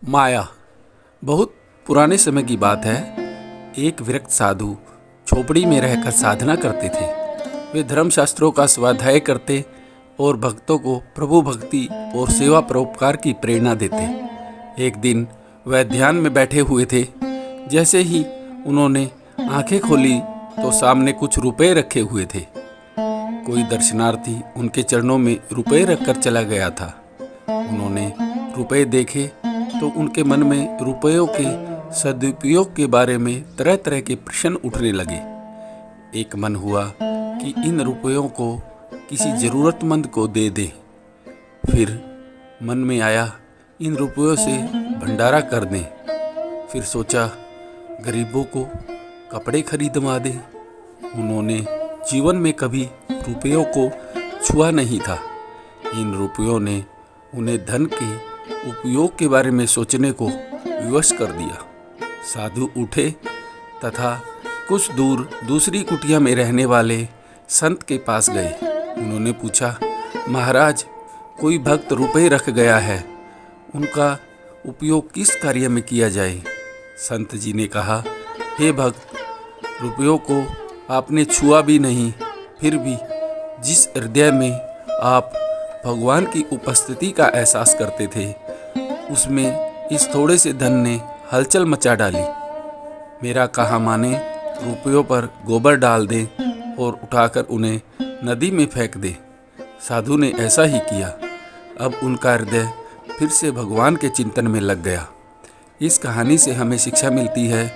माया। बहुत पुराने समय की बात है। एक विरक्त साधु झोपड़ी में रहकर साधना करते थे। वे धर्मशास्त्रों का स्वाध्याय करते और भक्तों को प्रभु भक्ति और सेवा परोपकार की प्रेरणा देते। एक दिन वह ध्यान में बैठे हुए थे। जैसे ही उन्होंने आंखें खोली तो सामने कुछ रुपए रखे हुए थे। कोई दर्शनार्थी उनके चरणों में रुपए रखकर चला गया था। उन्होंने रुपए देखे तो उनके मन में रुपयों के सदुपयोग के बारे में तरह तरह के प्रश्न उठने लगे। एक मन हुआ कि इन रुपयों को किसी ज़रूरतमंद को दे दें। फिर मन में आया इन रुपयों से भंडारा कर दें। फिर सोचा गरीबों को कपड़े खरीदवा दें। उन्होंने जीवन में कभी रुपयों को छुआ नहीं था। इन रुपयों ने उन्हें धन के उपयोग के बारे में सोचने को विवश कर दिया। साधु उठे तथा कुछ दूर दूसरी कुटिया में रहने वाले संत के पास गए। उन्होंने पूछा, महाराज, कोई भक्त रुपए रख गया है, उनका उपयोग किस कार्य में किया जाए? संत जी ने कहा, हे भक्त, रुपयों को आपने छुआ भी नहीं, फिर भी जिस हृदय में आप भगवान की उपस्थिति का एहसास करते थे, उसमें इस थोड़े से धन ने हलचल मचा डाली। मेरा कहा माने, रुपयों पर गोबर डाल दें और उठाकर उन्हें नदी में फेंक दें। साधु ने ऐसा ही किया। अब उनका हृदय फिर से भगवान के चिंतन में लग गया। इस कहानी से हमें शिक्षा मिलती है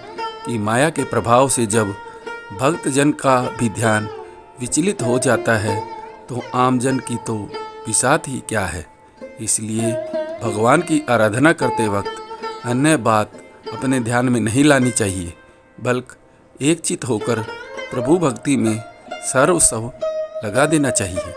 कि माया के प्रभाव से जब भक्तजन का भी ध्यान विचलित हो जाता है तो आमजन की तो बिसात ही क्या है। इसलिए भगवान की आराधना करते वक्त अन्य बात अपने ध्यान में नहीं लानी चाहिए, बल्कि एक चित होकर प्रभु भक्ति में सर्वस्व लगा देना चाहिए।